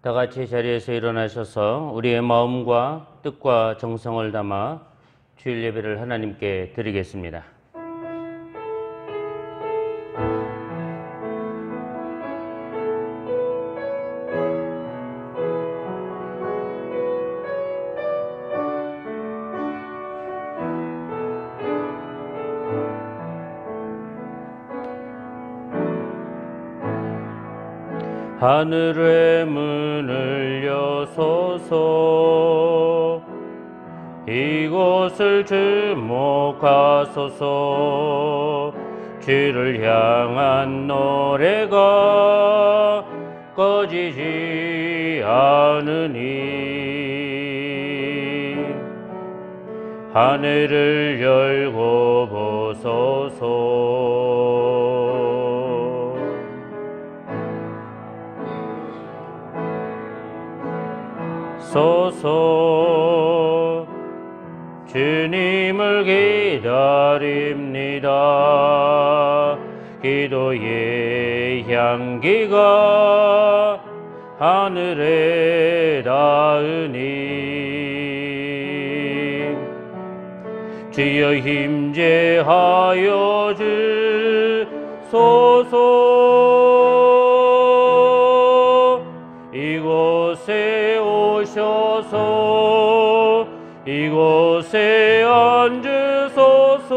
다 같이 자리에서 일어나셔서 우리의 마음과 뜻과 정성을 담아 주일 예배를 하나님께 드리겠습니다. 하늘의 문을 여소서, 이곳을 주목하소서. 주를 향한 노래가 꺼지지 않으니 하늘을 열고 보소서. 소서 주님을 기다립니다. 기도의 향기가 하늘에 닿으니 주여 힘제하여 주소서. 이곳에 오셔서 이곳에 앉으소서.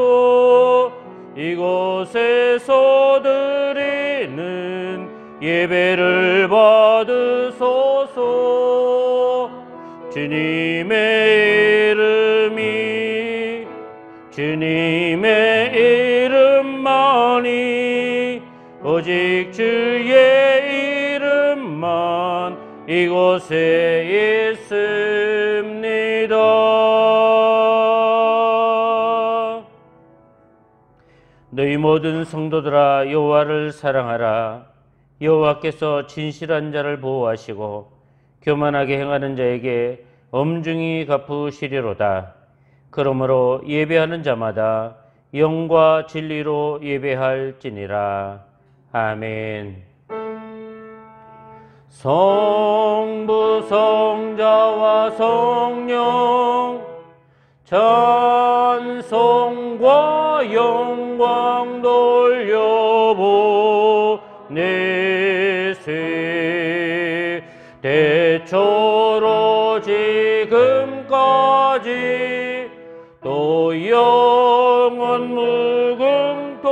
이곳에서 드리는 예배를 받으소서. 주님의 이름만이, 오직 주의 이름만 이곳에 있습니다. 너희 모든 성도들아, 여호와를 사랑하라. 여호와께서 진실한 자를 보호하시고 교만하게 행하는 자에게 엄중히 갚으시리로다. 그러므로 예배하는 자마다 영과 진리로 예배할지니라. 아멘. 성부 성자와 성령 찬송과 영광 돌려보내세. 대초로 지금까지 또 영원 무궁토록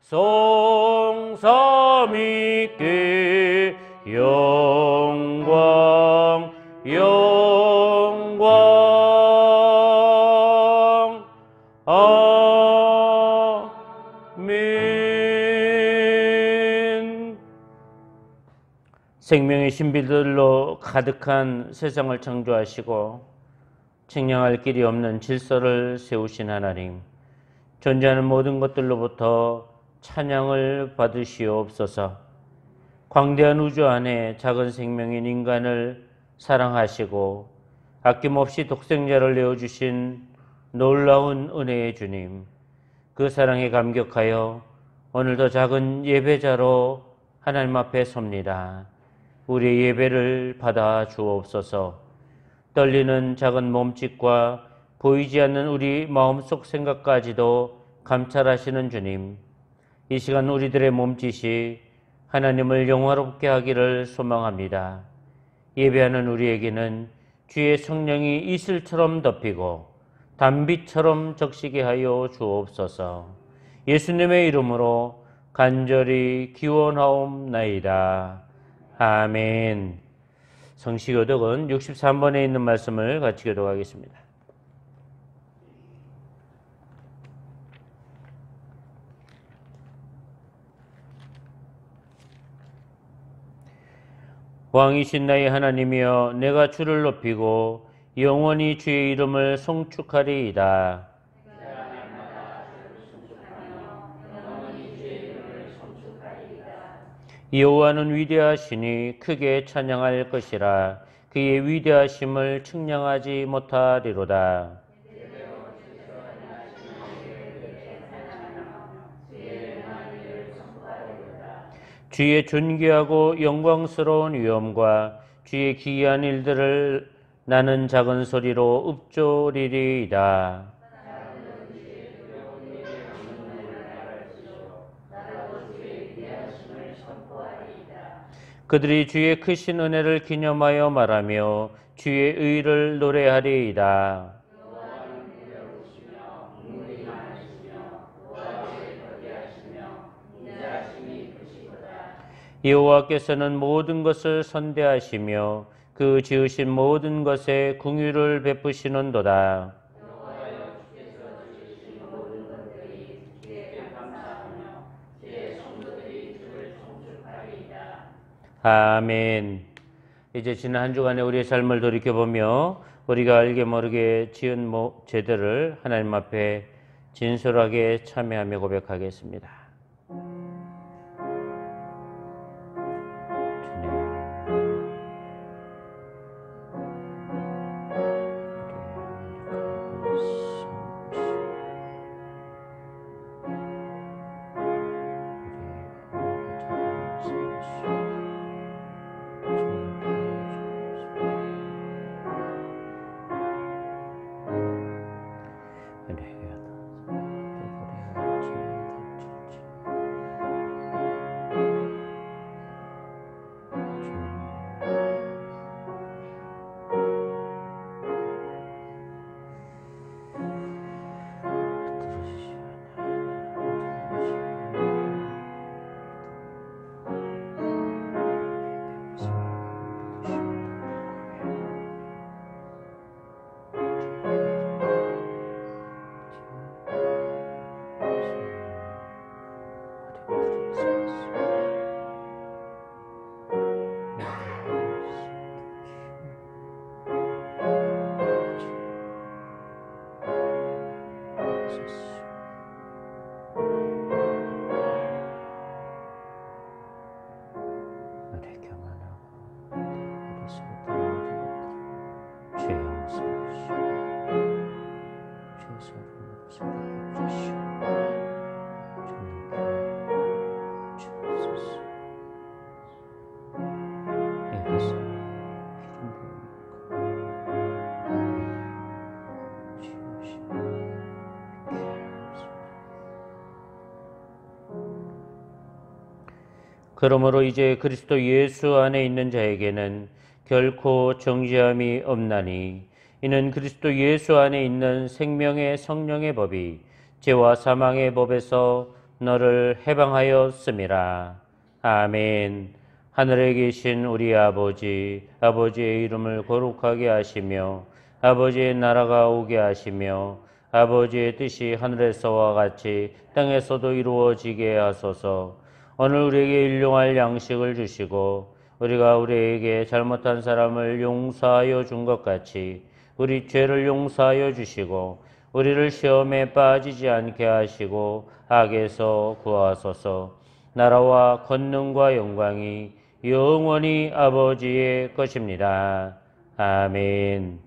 성삼위께 영광 아멘. 생명의 신비들로 가득한 세상을 창조하시고 측량할 길이 없는 질서를 세우신 하나님, 존재하는 모든 것들로부터 찬양을 받으시옵소서. 광대한 우주 안에 작은 생명인 인간을 사랑하시고 아낌없이 독생자를 내어주신 놀라운 은혜의 주님, 그 사랑에 감격하여 오늘도 작은 예배자로 하나님 앞에 섭니다. 우리의 예배를 받아 주옵소서. 떨리는 작은 몸짓과 보이지 않는 우리 마음속 생각까지도 감찰하시는 주님, 이 시간 우리들의 몸짓이 하나님을 영화롭게 하기를 소망합니다. 예배하는 우리에게는 주의 성령이 이슬처럼 덮이고 단비처럼 적시게 하여 주옵소서. 예수님의 이름으로 간절히 기원하옵나이다. 아멘. 성시교독은 63번에 있는 말씀을 같이 교독하겠습니다. 왕이신 나의 하나님이여, 내가 주를 높이고 영원히 주의 이름을 송축하리이다. 여호와는 위대하시니 크게 찬양할 것이라. 그의 위대하심을 측량하지 못하리로다. 주의 존귀하고 영광스러운 위엄과 주의 기이한 일들을 나는 작은 소리로 읊조리리이다. 그들이 주의 크신 은혜를 기념하여 말하며 주의 의를 노래하리이다. 여호와께서는 모든 것을 선대하시며 그 지으신 모든 것에 긍휼을 베푸시는도다. 아멘. 이제 지난 한 주간의 우리의 삶을 돌이켜보며 우리가 알게 모르게 지은 죄들을 하나님 앞에 진솔하게 참회하며 고백하겠습니다. 그러므로 이제 그리스도 예수 안에 있는 자에게는 결코 정죄함이 없나니 이는 그리스도 예수 안에 있는 생명의 성령의 법이 죄와 사망의 법에서 너를 해방하였음이라. 아멘. 하늘에 계신 우리 아버지, 아버지의 이름을 거룩하게 하시며 아버지의 나라가 오게 하시며 아버지의 뜻이 하늘에서와 같이 땅에서도 이루어지게 하소서. 오늘 우리에게 일용할 양식을 주시고 우리가 우리에게 잘못한 사람을 용서하여 준 것 같이 우리 죄를 용서하여 주시고 우리를 시험에 빠지지 않게 하시고 악에서 구하소서. 나라와 권능과 영광이 영원히 아버지의 것입니다. 아멘.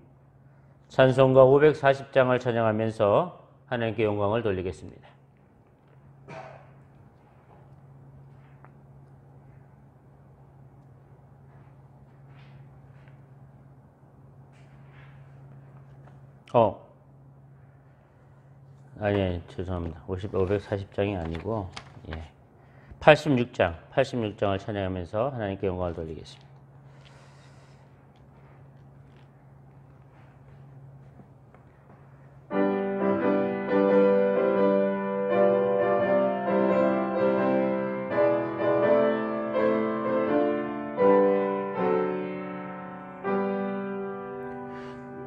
찬송가 540장을 찬양하면서 하나님께 영광을 돌리겠습니다. 아니, 죄송합니다. 540장이 아니고, 86장을 찬양하면서 하나님께 영광을 돌리겠습니다.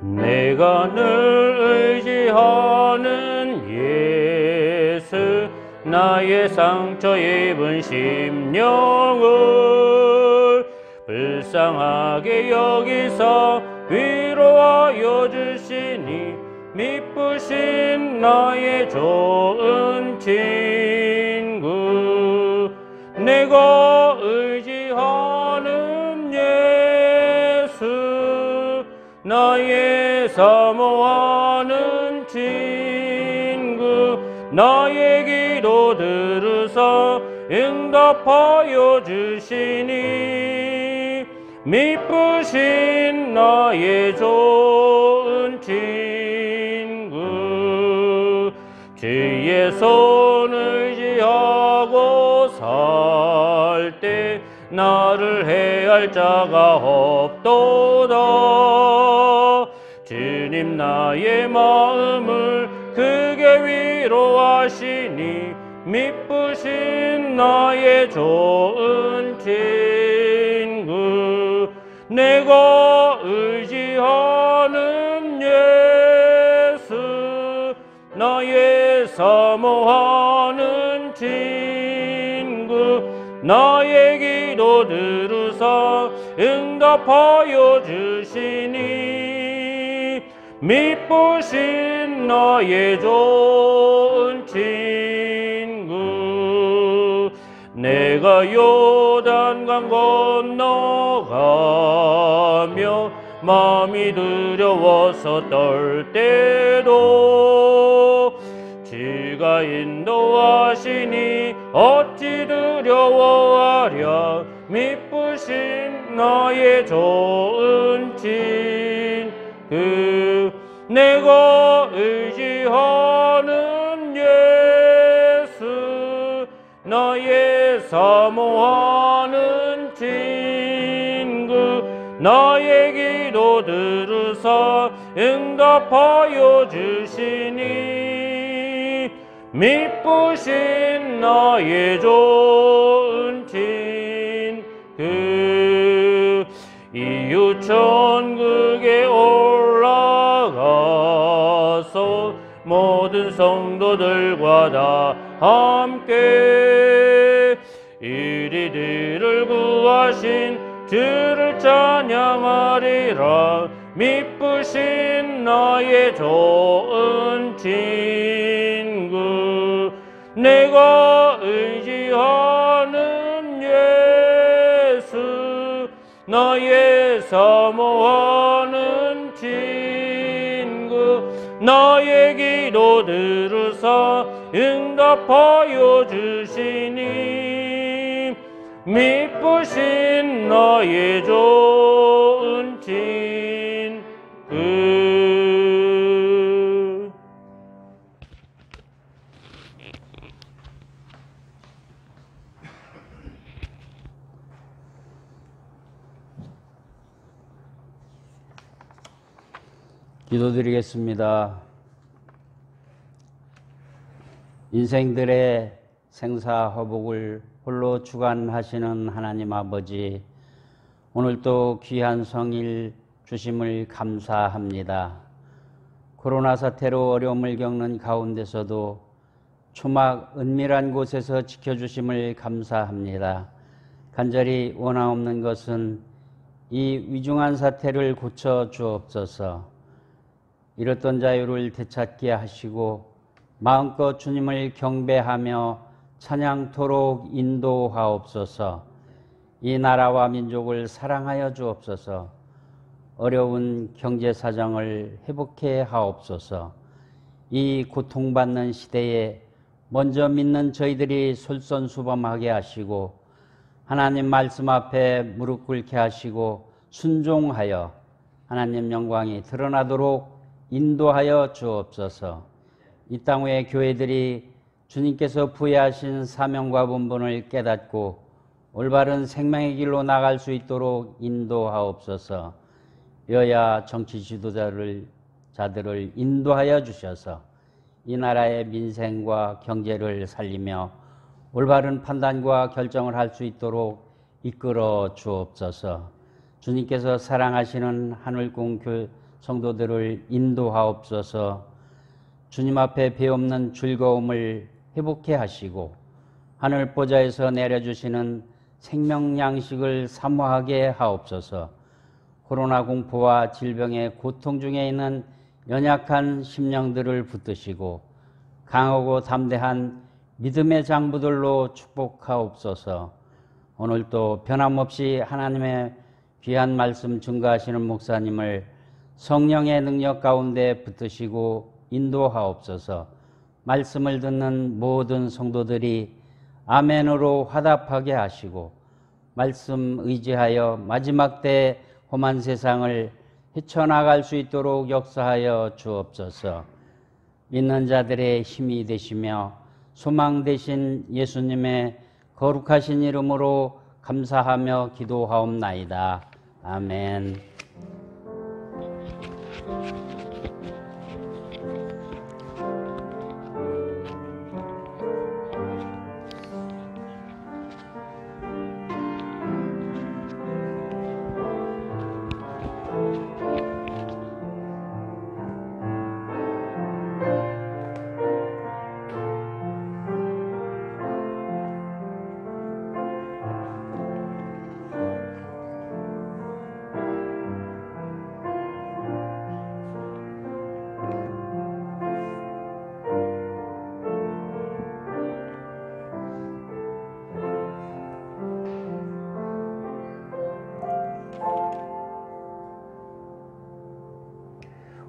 내가 늘 의지하는 예수 나의 상처 입은 심령을 불쌍하게 여기서 위로하여 주시니 미쁘신 나의 좋은 친구 내가 의지하는 예수 나의 사모하는 친구 나의 기도 들으사 응답하여 주시니 미쁘신 나의 좋은 친구 주의 손을 의지하고 살 때 나를 해할 자가 없도다. 주님 나의 마음을 크게 위로하시니 미쁘신 나의 좋은 친구 내가 의지하는 예수 나의 사모하는 친구 나의 기도 들으사 응답하여 주시니 미쁘신 나의 좋은 친구 내가 요단강 건너가며 마음이 두려워서 떨 때도 주가 인도하시니 어찌 두려워하랴 미쁘신 나의 좋은 친구 내가 의지하는 예수 나의 사모하는 친구 나의 기도 들으사 응답하여 주시니 미쁘신 나의 좋은 친구 이웃 천국에 올라가서 모든 성도들과 다 함께 이리들을 구하신 주를 찬양하리라 미쁘신 나의 좋은 친구 내가 의지하는 예수 나의 사모하는 친구 나의 기도 들으사 응답하여 주시니 미쁘신 나의 좋은 친구 기도드리겠습니다. 인생들의 생사화복을 홀로 주관하시는 하나님 아버지, 오늘도 귀한 성일 주심을 감사합니다. 코로나 사태로 어려움을 겪는 가운데서도 초막 은밀한 곳에서 지켜주심을 감사합니다. 간절히 원하옵는 것은 이 위중한 사태를 고쳐 주옵소서. 잃었던 자유를 되찾게 하시고 마음껏 주님을 경배하며 찬양토록 인도하옵소서. 이 나라와 민족을 사랑하여 주옵소서. 어려운 경제 사정을 회복해 하옵소서. 이 고통받는 시대에 먼저 믿는 저희들이 솔선수범하게 하시고 하나님 말씀 앞에 무릎 꿇게 하시고 순종하여 하나님 영광이 드러나도록 인도하여 주옵소서. 이 땅 외의 교회들이 주님께서 부여하신 사명과 본분을 깨닫고 올바른 생명의 길로 나갈 수 있도록 인도하옵소서. 여야 정치 지도자들을 인도하여 주셔서 이 나라의 민생과 경제를 살리며 올바른 판단과 결정을 할 수 있도록 이끌어 주옵소서. 주님께서 사랑하시는 하늘궁 성도들을 인도하옵소서. 주님 앞에 배없는 즐거움을 회복해 하시고 하늘 보좌에서 내려주시는 생명 양식을 사모하게 하옵소서. 코로나 공포와 질병의 고통 중에 있는 연약한 심령들을 붙드시고 강하고 담대한 믿음의 장부들로 축복하옵소서. 오늘도 변함없이 하나님의 귀한 말씀 증거하시는 목사님을 성령의 능력 가운데 붙드시고 인도하옵소서. 말씀을 듣는 모든 성도들이 아멘으로 화답하게 하시고 말씀 의지하여 마지막 때 험한 세상을 헤쳐나갈 수 있도록 역사하여 주옵소서. 믿는 자들의 힘이 되시며 소망 되신 예수님의 거룩하신 이름으로 감사하며 기도하옵나이다. 아멘.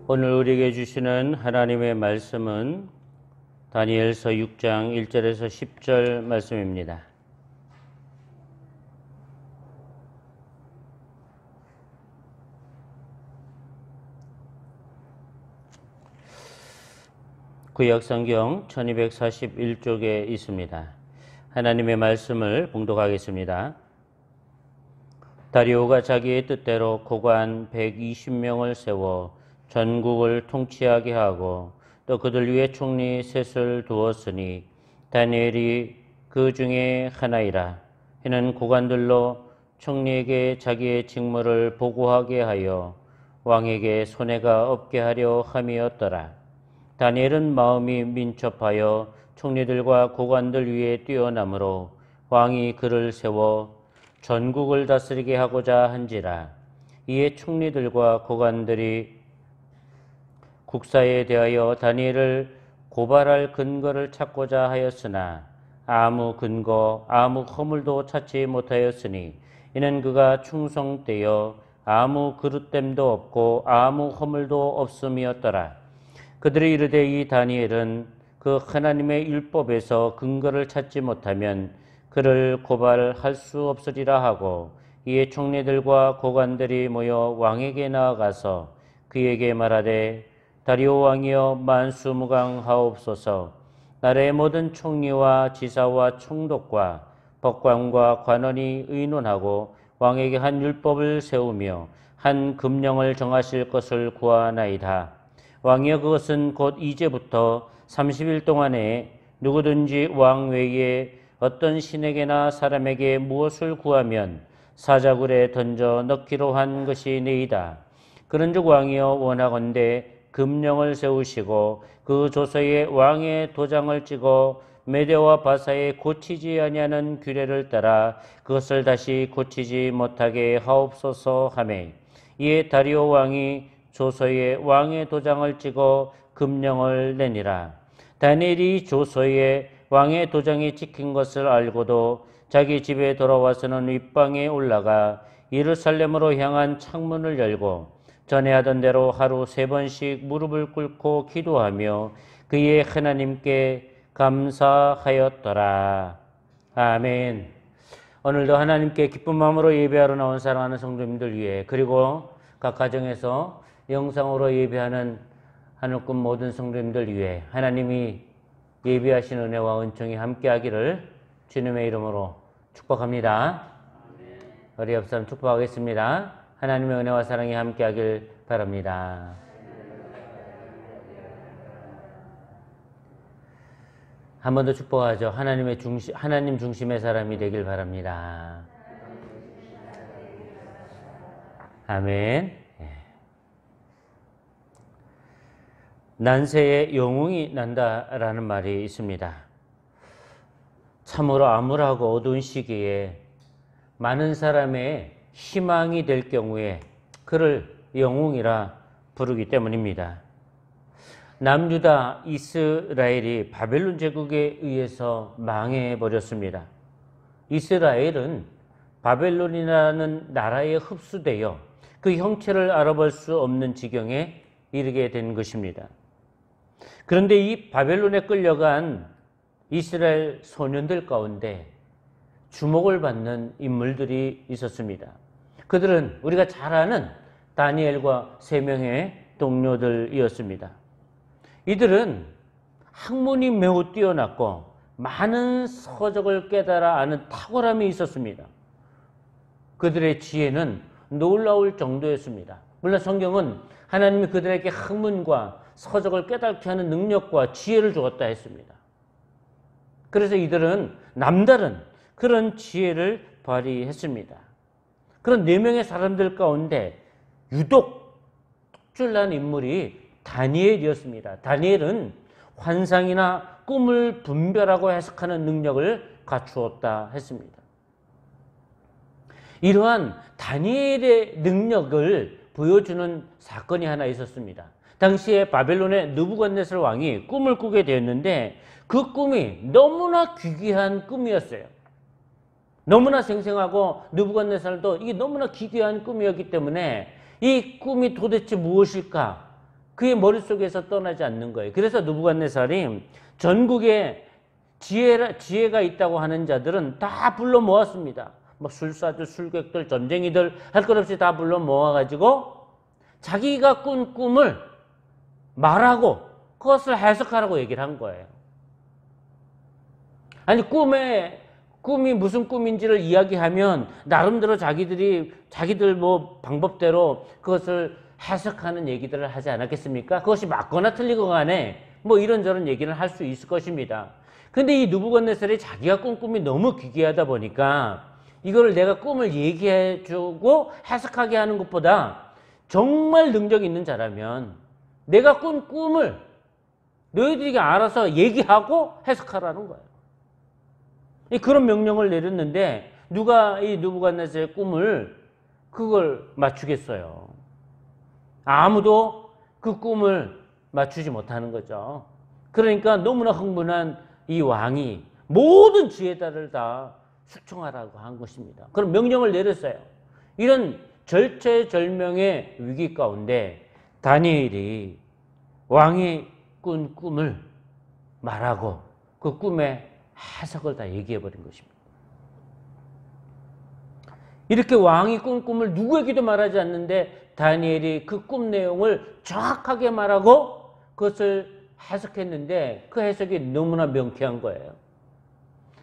오늘 우리에게 주시는 하나님의 말씀은 다니엘서 6장 1절에서 10절 말씀입니다. 구약성경 1241쪽에 있습니다. 하나님의 말씀을 봉독하겠습니다. 다리오가 자기의 뜻대로 고관 120명을 세워 전국을 통치하게 하고 또 그들 위에 총리 셋을 두었으니 다니엘이 그 중에 하나이라. 이는 고관들로 총리에게 자기의 직무를 보고하게 하여 왕에게 손해가 없게 하려 함이었더라. 다니엘은 마음이 민첩하여 총리들과 고관들 위에 뛰어나므로 왕이 그를 세워 전국을 다스리게 하고자 한지라. 이에 총리들과 고관들이 국사에 대하여 다니엘을 고발할 근거를 찾고자 하였으나 아무 근거, 아무 허물도 찾지 못하였으니 이는 그가 충성되어 아무 그릇됨도 없고 아무 허물도 없음이었더라. 그들이 이르되 이 다니엘은 그 하나님의 율법에서 근거를 찾지 못하면 그를 고발할 수 없으리라 하고 이에 총리들과 고관들이 모여 왕에게 나아가서 그에게 말하되 다리오 왕이여 만수무강하옵소서. 나라의 모든 총리와 지사와 총독과 법관과 관원이 의논하고 왕에게 한 율법을 세우며 한 금령을 정하실 것을 구하나이다. 왕이여 그것은 곧 이제부터 30일 동안에 누구든지 왕 외에 어떤 신에게나 사람에게 무엇을 구하면 사자굴에 던져 넣기로 한 것이니이다. 그런즉 왕이여 원하건대 금령을 세우시고 그 조서에 왕의 도장을 찍어 메대와 바사에 고치지 아니하는 규례를 따라 그것을 다시 고치지 못하게 하옵소서 하매 이에 다리오 왕이 조서에 왕의 도장을 찍어 금령을 내니라. 다니엘이 조서에 왕의 도장이 찍힌 것을 알고도 자기 집에 돌아와서는 윗방에 올라가 예루살렘으로 향한 창문을 열고 전에 하던 대로 하루 3번씩 무릎을 꿇고 기도하며 그의 하나님께 감사하였더라. 아멘. 오늘도 하나님께 기쁜 마음으로 예배하러 나온 사랑하는 성도님들 위해 그리고 각 가정에서 영상으로 예배하는 하늘꿈 모든 성도님들 위해 하나님이 예배하신 은혜와 은총이 함께하기를 주님의 이름으로 축복합니다. 우리 옆 사람 축복하겠습니다. 하나님의 은혜와 사랑이 함께하길 바랍니다. 한 번 더 축복하죠. 하나님 중심의 사람이 되길 바랍니다. 아멘. 난세에 영웅이 난다라는 말이 있습니다. 참으로 암울하고 어두운 시기에 많은 사람의 희망이 될 경우에 그를 영웅이라 부르기 때문입니다. 남유다 이스라엘이 바벨론 제국에 의해서 망해버렸습니다. 이스라엘은 바벨론이라는 나라에 흡수되어 그 형체를 알아볼 수 없는 지경에 이르게 된 것입니다. 그런데 이 바벨론에 끌려간 이스라엘 소년들 가운데 주목을 받는 인물들이 있었습니다. 그들은 우리가 잘 아는 다니엘과 3명의 동료들이었습니다. 이들은 학문이 매우 뛰어났고 많은 서적을 깨달아 아는 탁월함이 있었습니다. 그들의 지혜는 놀라울 정도였습니다. 물론 성경은 하나님이 그들에게 학문과 서적을 깨닫게 하는 능력과 지혜를 주었다 했습니다. 그래서 이들은 남다른 그런 지혜를 발휘했습니다. 그런 4명의 사람들 가운데 유독 특출난 인물이 다니엘이었습니다. 다니엘은 환상이나 꿈을 분별하고 해석하는 능력을 갖추었다 했습니다. 이러한 다니엘의 능력을 보여주는 사건이 하나 있었습니다. 당시에 바벨론의 느부갓네살 왕이 꿈을 꾸게 되었는데 그 꿈이 너무나 귀귀한 꿈이었어요. 너무나 생생하고 느부갓네살도 이게 너무나 기괴한 꿈이었기 때문에 이 꿈이 도대체 무엇일까? 그의 머릿속에서 떠나지 않는 거예요. 그래서 느부갓네살이 전국에 지혜가 있다고 하는 자들은 다 불러 모았습니다. 뭐 술사들, 술객들, 점쟁이들 할 것 없이 다 불러 모아가지고 자기가 꾼 꿈을 말하고 그것을 해석하라고 얘기를 한 거예요. 아니 꿈이 무슨 꿈인지를 이야기하면 나름대로 자기들 뭐 방법대로 그것을 해석하는 얘기들을 하지 않았겠습니까? 그것이 맞거나 틀리거나 간에 뭐 이런저런 얘기를 할 수 있을 것입니다. 근데 이 느부갓네살이 자기가 꾼 꿈이 너무 기괴하다 보니까 이거를 내가 꿈을 얘기해주고 해석하게 하는 것보다 정말 능력 있는 자라면 내가 꾼 꿈을 너희들이 알아서 얘기하고 해석하라는 거예요. 그런 명령을 내렸는데 누가 이 느부갓네살의 꿈을 그걸 맞추겠어요? 아무도 그 꿈을 맞추지 못하는 거죠. 그러니까 너무나 흥분한 이 왕이 모든 지혜자를 다 숙청하라고 한 것입니다. 그런 명령을 내렸어요. 이런 절체절명의 위기 가운데 다니엘이 왕이 꾼 꿈을 말하고 그 꿈의 해석을 다 얘기해버린 것입니다. 이렇게 왕이 꾼 꿈을 누구에게도 말하지 않는데 다니엘이 그 꿈 내용을 정확하게 말하고 그것을 해석했는데 그 해석이 너무나 명쾌한 거예요.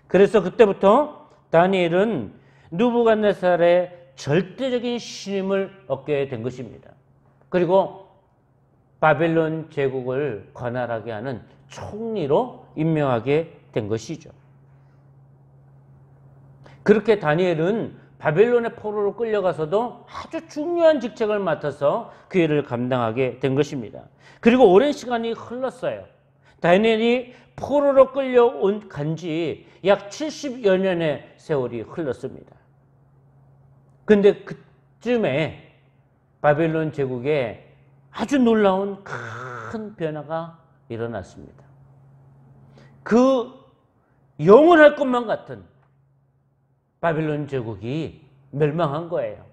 그래서 그때부터 다니엘은 느부갓네살의 절대적인 신임을 얻게 된 것입니다. 그리고 바벨론 제국을 관할하게 하는 총리로 임명하게 된 것이죠. 그렇게 다니엘은 바벨론의 포로로 끌려가서도 아주 중요한 직책을 맡아서 그 일을 감당하게 된 것입니다. 그리고 오랜 시간이 흘렀어요. 다니엘이 포로로 끌려온 간지 약 70여 년의 세월이 흘렀습니다. 근데 그쯤에 바벨론 제국에 아주 놀라운 큰 변화가 일어났습니다. 그 영원할 것만 같은 바벨론 제국이 멸망한 거예요.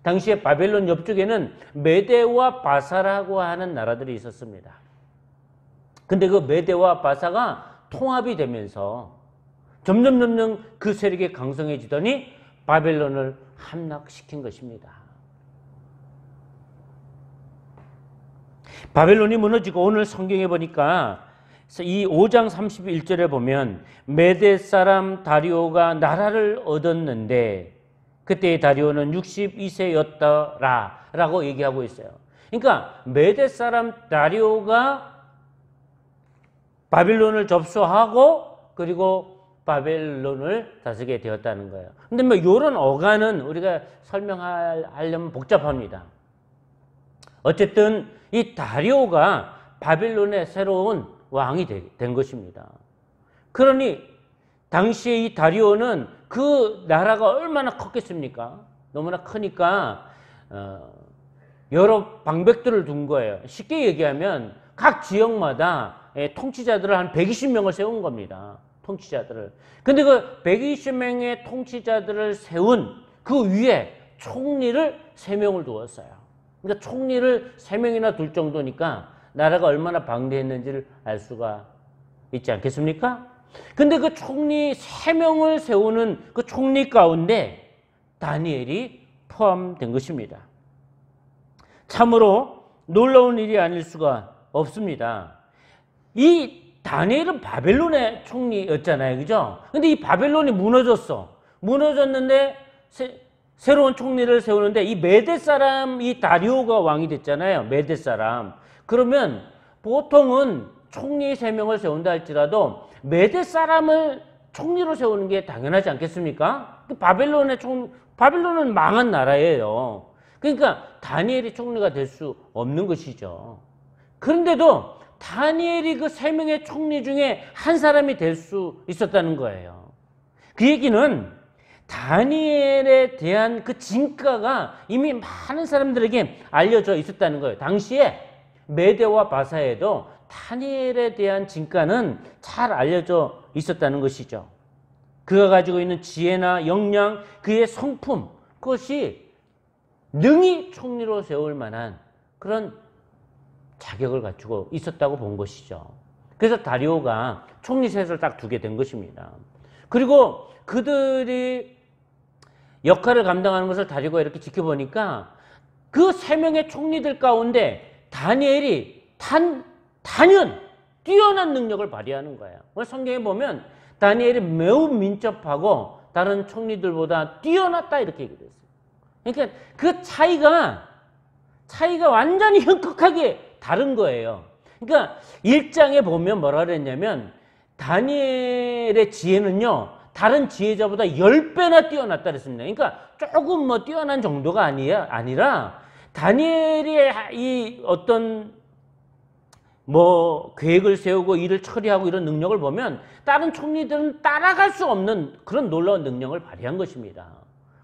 당시에 바벨론 옆쪽에는 메대와 바사라고 하는 나라들이 있었습니다. 근데 그 메대와 바사가 통합이 되면서 점점 그 세력이 강성해지더니 바벨론을 함락시킨 것입니다. 바벨론이 무너지고 오늘 성경에 보니까 이 5장 31절에 보면 메대 사람 다리오가 나라를 얻었는데 그때의 다리오는 62세였더라 라고 얘기하고 있어요. 그러니까 메대 사람 다리오가 바벨론을 접수하고 그리고 바벨론을 다스리게 되었다는 거예요. 근데 뭐 이런 어간은 우리가 설명하려면 복잡합니다. 어쨌든 이 다리오가 바벨론의 새로운 왕이 된 것입니다. 그러니 당시에 이 다리오는 그 나라가 얼마나 컸겠습니까? 너무나 크니까 여러 방백들을 둔 거예요. 쉽게 얘기하면 각 지역마다 통치자들을 한 120명을 세운 겁니다. 통치자들을. 근데 그 120명의 통치자들을 세운 그 위에 총리를 3명을 두었어요. 그러니까 총리를 3명이나 둘 정도니까 나라가 얼마나 방대했는지를 알 수가 있지 않겠습니까? 근데 그 총리 3명을 세우는 그 총리 가운데 다니엘이 포함된 것입니다. 참으로 놀라운 일이 아닐 수가 없습니다. 이 다니엘은 바벨론의 총리였잖아요. 그죠? 근데 이 바벨론이 무너졌어. 무너졌는데 새로운 총리를 세우는데 이 메대 사람, 이 다리오가 왕이 됐잖아요. 메대 사람. 그러면 보통은 총리 3명을 세운다 할지라도 메대 사람을 총리로 세우는 게 당연하지 않겠습니까? 바벨론은 망한 나라예요. 그러니까 다니엘이 총리가 될 수 없는 것이죠. 그런데도 다니엘이 그 3명의 총리 중에 한 사람이 될 수 있었다는 거예요. 그 얘기는 다니엘에 대한 그 진가가 이미 많은 사람들에게 알려져 있었다는 거예요. 당시에 메대와 바사에도 다니엘에 대한 진가는 잘 알려져 있었다는 것이죠. 그가 가지고 있는 지혜나 역량, 그의 성품, 그것이 능히 총리로 세울 만한 그런 자격을 갖추고 있었다고 본 것이죠. 그래서 다리오가 총리 셋을 딱 두게 된 것입니다. 그리고 그들이 역할을 감당하는 것을 다리오가 이렇게 지켜보니까 그 3명의 총리들 가운데 다니엘이 단연 뛰어난 능력을 발휘하는 거예요. 오늘 성경에 보면 다니엘이 매우 민첩하고 다른 총리들보다 뛰어났다 이렇게 얘기를 했어요. 그러니까 그 차이가 완전히 현격하게 다른 거예요. 그러니까 1장에 보면 뭐라 그랬냐면 다니엘의 지혜는요 다른 지혜자보다 10배나 뛰어났다 그랬습니다. 그러니까 조금 뭐 뛰어난 정도가 아니라 다니엘의 이 어떤 뭐 계획을 세우고 일을 처리하고 이런 능력을 보면 다른 총리들은 따라갈 수 없는 그런 놀라운 능력을 발휘한 것입니다.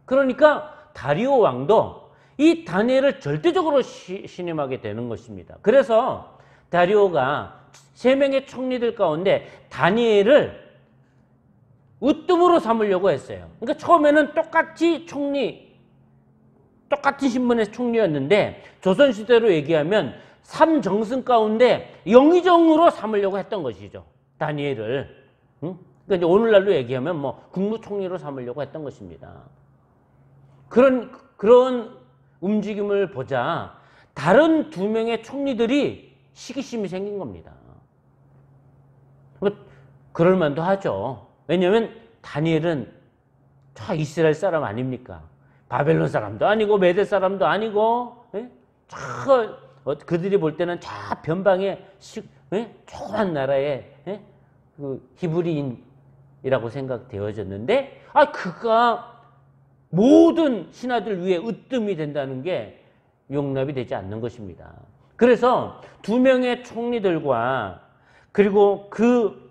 그러니까 다리오 왕도 이 다니엘을 절대적으로 신임하게 되는 것입니다. 그래서 다리오가 3명의 총리들 가운데 다니엘을 으뜸으로 삼으려고 했어요. 그러니까 처음에는 똑같은 신분의 총리였는데 조선시대로 얘기하면 3정승 가운데 영의정으로 삼으려고 했던 것이죠. 다니엘을. 그러니까 이제 오늘날로 얘기하면 뭐 국무총리로 삼으려고 했던 것입니다. 그런 움직임을 보자 다른 2명의 총리들이 시기심이 생긴 겁니다. 그럴 만도 하죠. 왜냐하면 다니엘은 저 이스라엘 사람 아닙니까? 바벨론 사람도 아니고 메대 사람도 아니고 그들이 볼 때는 저 변방의 조그만 나라의 그 히브리인이라고 생각되어졌는데 그가 모든 신하들 위에 으뜸이 된다는 게 용납이 되지 않는 것입니다. 그래서 2명의 총리들과 그리고 그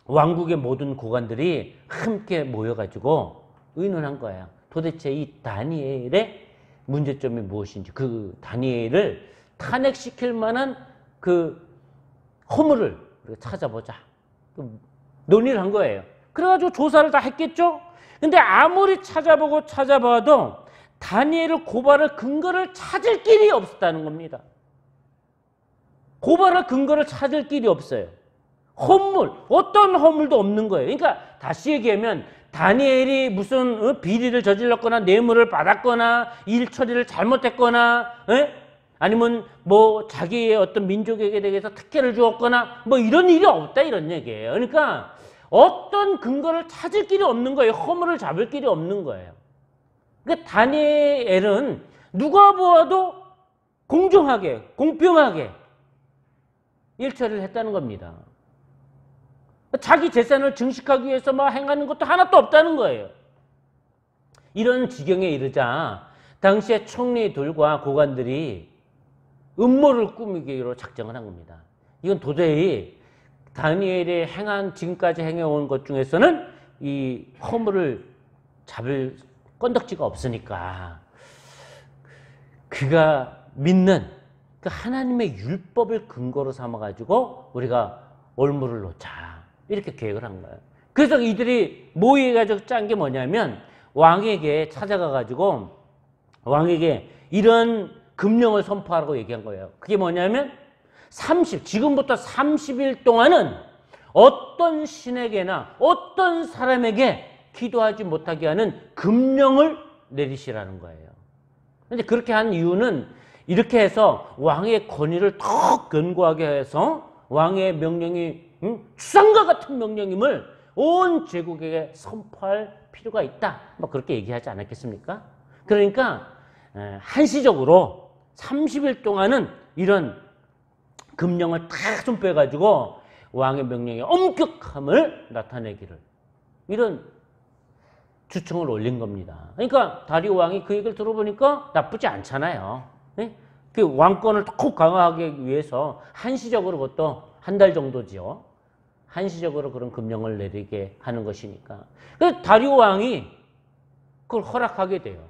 왕국의 모든 고관들이 함께 모여가지고 의논한 거예요. 도대체 이 다니엘의 문제점이 무엇인지, 그 다니엘을 탄핵시킬 만한 그 허물을 찾아보자. 논의를 한 거예요. 그래가지고 조사를 다 했겠죠? 근데 아무리 찾아봐도 다니엘을 고발할 근거를 찾을 길이 없었다는 겁니다. 고발할 근거를 찾을 길이 없어요. 어떤 허물도 없는 거예요. 그러니까 다시 얘기하면 다니엘이 무슨 비리를 저질렀거나 뇌물을 받았거나 일 처리를 잘못했거나 아니면 뭐 자기의 어떤 민족에게 대해서 특혜를 주었거나 뭐 이런 일이 없다 이런 얘기예요. 그러니까 어떤 근거를 찾을 길이 없는 거예요. 허물을 잡을 길이 없는 거예요. 그러니까 다니엘은 누가 보아도 공정하게 공평하게 일처리를 했다는 겁니다. 자기 재산을 증식하기 위해서 막 행하는 것도 하나도 없다는 거예요. 이런 지경에 이르자 당시의 총리들과 고관들이 음모를 꾸미기로 작정을 한 겁니다. 이건 도저히 다니엘이 지금까지 행해온 것 중에서는 이 허물을 잡을 건덕지가 없으니까 그가 믿는 그 하나님의 율법을 근거로 삼아가지고 우리가 올무를 놓자. 이렇게 계획을 한 거예요. 그래서 이들이 모의해가지고 짠 게 뭐냐면 왕에게 찾아가가지고 왕에게 이런 금령을 선포하라고 얘기한 거예요. 그게 뭐냐면 지금부터 30일 동안은 어떤 신에게나 어떤 사람에게 기도하지 못하게 하는 금령을 내리시라는 거예요. 그런데 그렇게 한 이유는 이렇게 해서 왕의 권위를 더 견고하게 해서 왕의 명령이 추상과 같은 명령임을 온 제국에게 선포할 필요가 있다. 뭐 그렇게 얘기하지 않았겠습니까? 그러니까 한시적으로 30일 동안은 이런 금령을 다 좀 빼가지고 왕의 명령의 엄격함을 나타내기를 이런 주청을 올린 겁니다. 그러니까 다리오 왕이 그 얘기를 들어보니까 나쁘지 않잖아요. 네? 그 왕권을 더 강화하기 위해서 한시적으로 그것도 한 달 정도지요. 한시적으로 그런 금령을 내리게 하는 것이니까. 그래서 다리오 왕이 그걸 허락하게 돼요.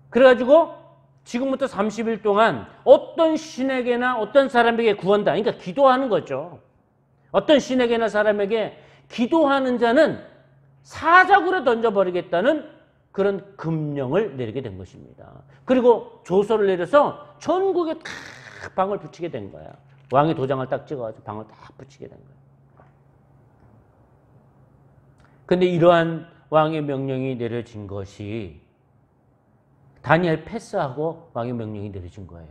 그래가지고 지금부터 30일 동안 어떤 신에게나 어떤 사람에게 구한다. 그러니까 기도하는 거죠. 어떤 신에게나 사람에게 기도하는 자는 사자굴에 던져버리겠다는 그런 금령을 내리게 된 것입니다. 그리고 조서를 내려서 전국에 다 방을 붙이게 된 거야. 왕의 도장을 딱 찍어가지고 방을 딱 붙이게 된 거야. 근데 이러한 왕의 명령이 내려진 것이 다니엘 패스하고 왕의 명령이 내려진 거예요.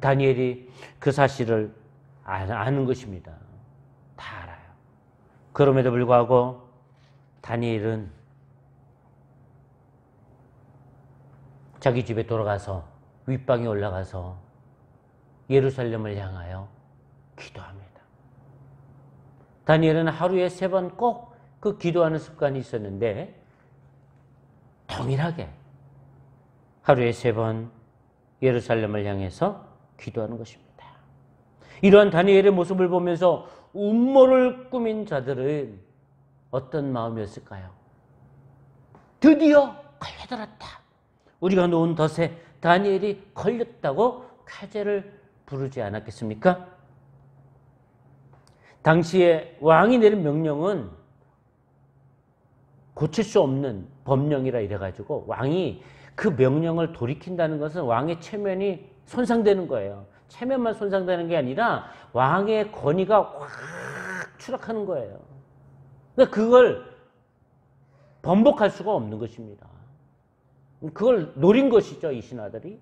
다니엘이 그 사실을 아는 것입니다. 다 알아요. 그럼에도 불구하고 다니엘은 자기 집에 돌아가서 윗방에 올라가서 예루살렘을 향하여 기도합니다. 다니엘은 하루에 3번 꼭 그 기도하는 습관이 있었는데 동일하게 하루에 3번 예루살렘을 향해서 기도하는 것입니다. 이러한 다니엘의 모습을 보면서 음모를 꾸민 자들은 어떤 마음이었을까요? 드디어 걸려들었다. 우리가 놓은 덫에 다니엘이 걸렸다고 쾌재를 부르지 않았겠습니까? 당시에 왕이 내린 명령은 고칠 수 없는 법령이라 이래가지고 왕이 그 명령을 돌이킨다는 것은 왕의 체면이 손상되는 거예요. 체면만 손상되는 게 아니라 왕의 권위가 확 추락하는 거예요. 그러니까 그걸 번복할 수가 없는 것입니다. 그걸 노린 것이죠, 이 신하들이.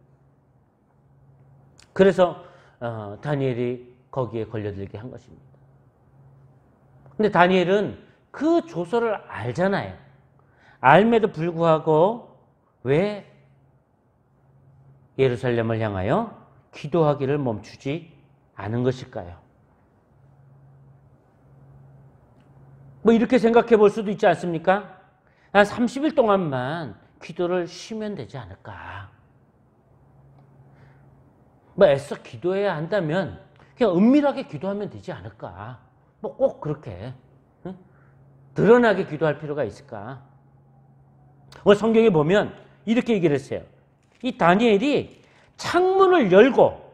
그래서 다니엘이 거기에 걸려들게 한 것입니다. 근데 다니엘은 그 조서를 알잖아요. 알매도 불구하고 왜 예루살렘을 향하여 기도하기를 멈추지 않은 것일까요? 뭐 이렇게 생각해 볼 수도 있지 않습니까? 한 30일 동안만 기도를 쉬면 되지 않을까? 뭐 애써 기도해야 한다면 그냥 은밀하게 기도하면 되지 않을까? 뭐 꼭 그렇게 드러나게 기도할 필요가 있을까? 성경에 보면 이렇게 얘기를 했어요. 이 다니엘이 창문을 열고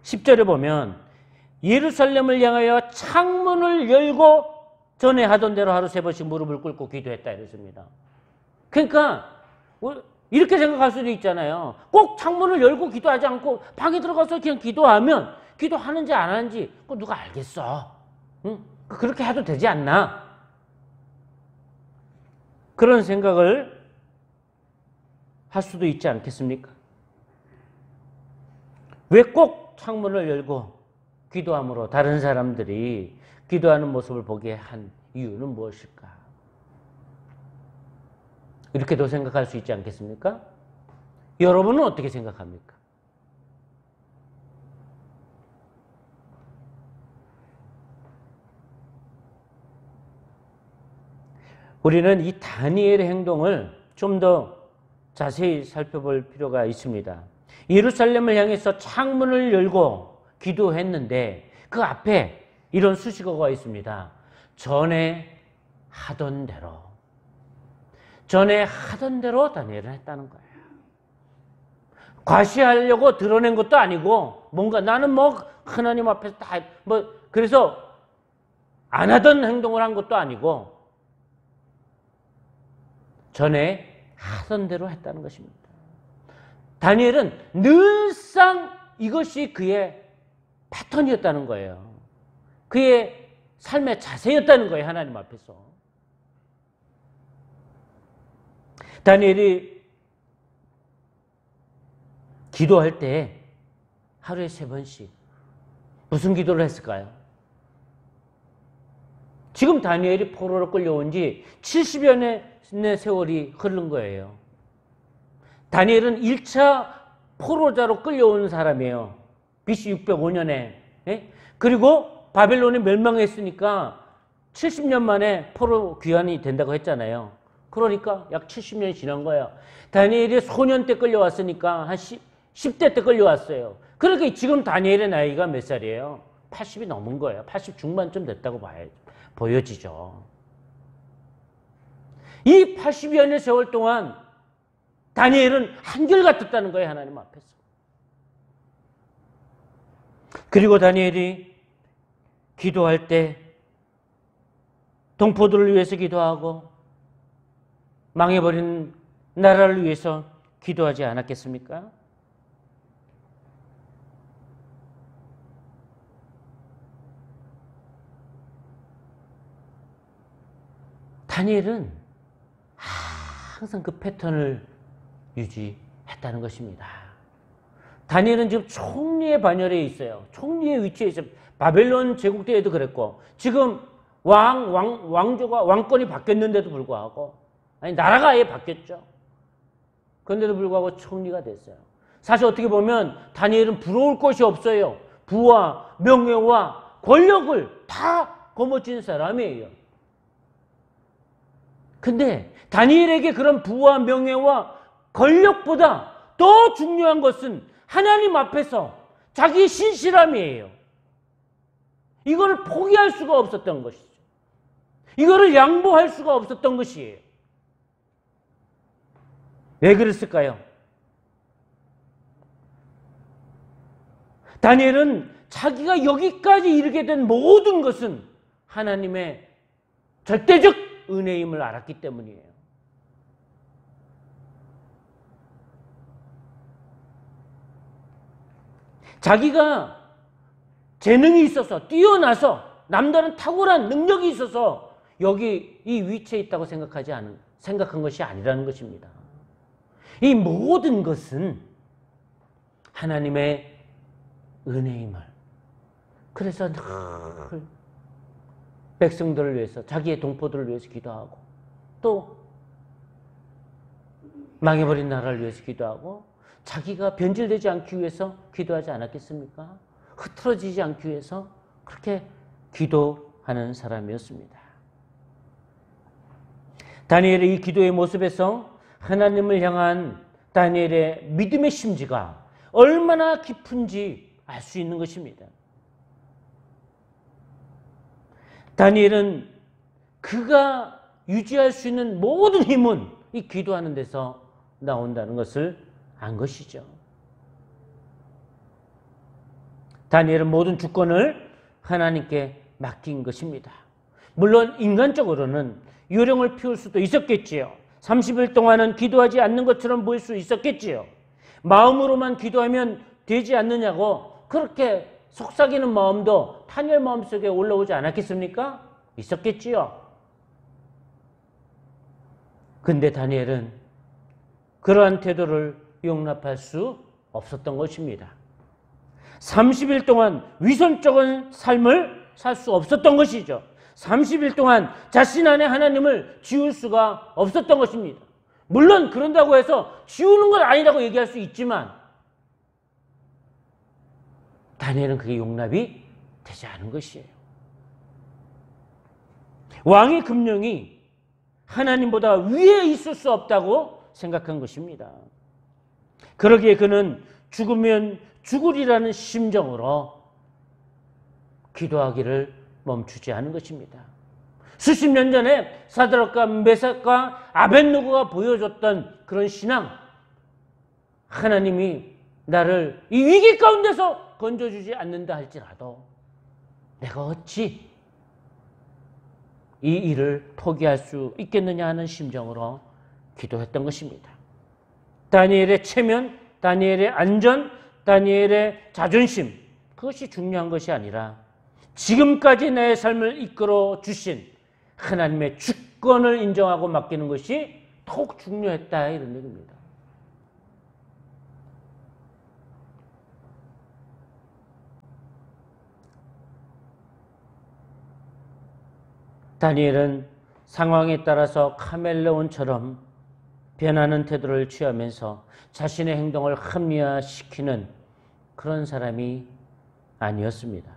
10절에 보면 예루살렘을 향하여 창문을 열고 전에 하던 대로 하루 3번씩 무릎을 꿇고 기도했다 이랬습니다. 그러니까 이렇게 생각할 수도 있잖아요. 꼭 창문을 열고 기도하지 않고 방에 들어가서 그냥 기도하면 기도하는지 안 하는지 그거 누가 알겠어. 응? 그렇게 해도 되지 않나? 그런 생각을 할 수도 있지 않겠습니까? 왜 꼭 창문을 열고 기도함으로 다른 사람들이 기도하는 모습을 보게 한 이유는 무엇일까? 이렇게도 생각할 수 있지 않겠습니까? 여러분은 어떻게 생각합니까? 우리는 이 다니엘의 행동을 좀 더 자세히 살펴볼 필요가 있습니다. 예루살렘을 향해서 창문을 열고 기도했는데 그 앞에 이런 수식어가 있습니다. 전에 하던 대로 다니엘은 했다는 거예요. 과시하려고 드러낸 것도 아니고 뭔가 나는 뭐 하나님 앞에서 다 그래서 안 하던 행동을 한 것도 아니고 전에 하던 대로 했다는 것입니다. 다니엘은 늘상 이것이 그의 패턴이었다는 거예요. 그의 삶의 자세였다는 거예요. 하나님 앞에서. 다니엘이 기도할 때 하루에 3번씩 무슨 기도를 했을까요? 지금 다니엘이 포로로 끌려온 지 70여 년의 세월이 흐른 거예요. 다니엘은 1차 포로자로 끌려온 사람이에요. BC 605년에. 그리고 바벨론이 멸망했으니까 70년 만에 포로 귀환이 된다고 했잖아요. 그러니까 약 70년이 지난 거예요. 다니엘이 소년 때 끌려왔으니까 한 10대 때 끌려왔어요. 그러니까 지금 다니엘의 나이가 몇 살이에요? 80이 넘은 거예요. 80 중반쯤 됐다고 보여지죠. 이 80여 년의 세월 동안 다니엘은 한결같았다는 거예요. 하나님 앞에서. 그리고 다니엘이 기도할 때 동포들을 위해서 기도하고 망해버린 나라를 위해서 기도하지 않았겠습니까? 다니엘은 항상 그 패턴을 유지했다는 것입니다. 다니엘은 지금 총리의 반열에 있어요. 총리의 위치에 있어요. 바벨론 제국 때에도 그랬고, 지금 왕조가 왕권이 바뀌었는데도 불구하고, 아니 나라가 아예 바뀌었죠. 그런데도 불구하고 총리가 됐어요. 사실 어떻게 보면 다니엘은 부러울 것이 없어요. 부와 명예와 권력을 다 거머쥔 사람이에요. 근데 다니엘에게 그런 부와 명예와 권력보다 더 중요한 것은 하나님 앞에서 자기의 신실함이에요. 이거를 포기할 수가 없었던 것이죠. 이거를 양보할 수가 없었던 것이에요. 왜 그랬을까요? 다니엘은 자기가 여기까지 이르게 된 모든 것은 하나님의 절대적 은혜임을 알았기 때문이에요. 자기가 재능이 있어서 뛰어나서 남다른 탁월한 능력이 있어서 여기 이 위치에 있다고 생각한 것이 아니라는 것입니다. 이 모든 것은 하나님의 은혜임을. 그래서 늘 백성들을 위해서, 자기의 동포들을 위해서 기도하고, 또 망해버린 나라를 위해서 기도하고, 자기가 변질되지 않기 위해서 기도하지 않았겠습니까? 흐트러지지 않기 위해서 그렇게 기도하는 사람이었습니다. 다니엘의 이 기도의 모습에서 하나님을 향한 다니엘의 믿음의 심지가 얼마나 깊은지 알 수 있는 것입니다. 다니엘은 그가 유지할 수 있는 모든 힘은 이 기도하는 데서 나온다는 것을 안 것이죠. 다니엘은 모든 주권을 하나님께 맡긴 것입니다. 물론 인간적으로는 요령을 피울 수도 있었겠지요. 30일 동안은 기도하지 않는 것처럼 보일 수 있었겠지요. 마음으로만 기도하면 되지 않느냐고 그렇게 속삭이는 마음도 다니엘 마음속에 올라오지 않았겠습니까? 있었겠지요. 근데 다니엘은 그러한 태도를 용납할 수 없었던 것입니다. 30일 동안 위선적인 삶을 살 수 없었던 것이죠. 30일 동안 자신 안에 하나님을 지울 수가 없었던 것입니다. 물론 그런다고 해서 지우는 건 아니라고 얘기할 수 있지만 다니엘은 그게 용납이 되지 않은 것이에요. 왕의 금령이 하나님보다 위에 있을 수 없다고 생각한 것입니다. 그러기에 그는 죽으면 죽으리라는 심정으로 기도하기를 멈추지 않은 것입니다. 수십 년 전에 사드락과 메삭과 아벳느고가 보여줬던 그런 신앙, 하나님이 나를 이 위기 가운데서 건져주지 않는다 할지라도 내가 어찌 이 일을 포기할 수 있겠느냐 하는 심정으로 기도했던 것입니다. 다니엘의 체면, 다니엘의 안전, 다니엘의 자존심, 그것이 중요한 것이 아니라 지금까지 내 삶을 이끌어 주신 하나님의 주권을 인정하고 맡기는 것이 더욱 중요했다 이런 얘기입니다. 다니엘은 상황에 따라서 카멜레온처럼 변하는 태도를 취하면서 자신의 행동을 합리화시키는 그런 사람이 아니었습니다.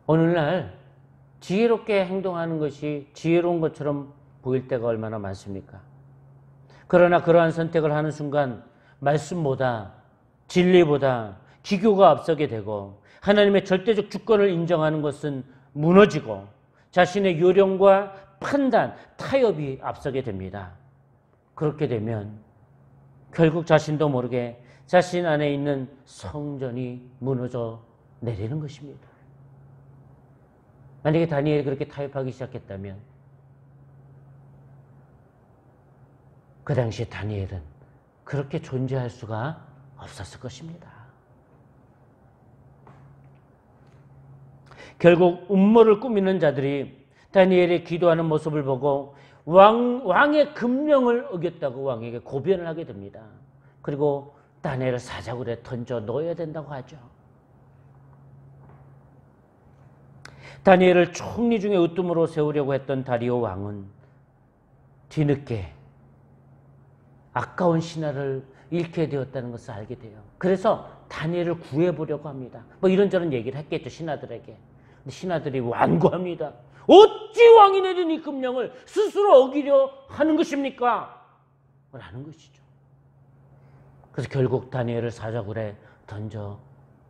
오늘날 지혜롭게 행동하는 것이 지혜로운 것처럼 보일 때가 얼마나 많습니까? 그러나 그러한 선택을 하는 순간 말씀보다 진리보다 기교가 앞서게 되고 하나님의 절대적 주권을 인정하는 것은 무너지고 자신의 요령과 판단, 타협이 앞서게 됩니다. 그렇게 되면 결국 자신도 모르게 자신 안에 있는 성전이 무너져 내리는 것입니다. 만약에 다니엘이 그렇게 타협하기 시작했다면 그 당시에 다니엘은 그렇게 존재할 수가 없었을 것입니다. 결국 음모를 꾸미는 자들이 다니엘의 기도하는 모습을 보고 왕의 금령을 어겼다고 왕에게 고변을 하게 됩니다. 그리고 다니엘을 사자굴에 던져 넣어야 된다고 하죠. 다니엘을 총리 중에 으뜸으로 세우려고 했던 다리오 왕은 뒤늦게 아까운 신하를 잃게 되었다는 것을 알게 돼요. 그래서 다니엘을 구해보려고 합니다. 뭐 이런저런 얘기를 했겠죠, 신하들에게. 근데 신하들이 완고합니다. 어찌 왕이 내린 이 금령을 스스로 어기려 하는 것입니까? 라는 것이죠. 그래서 결국 다니엘을 사자굴에 던져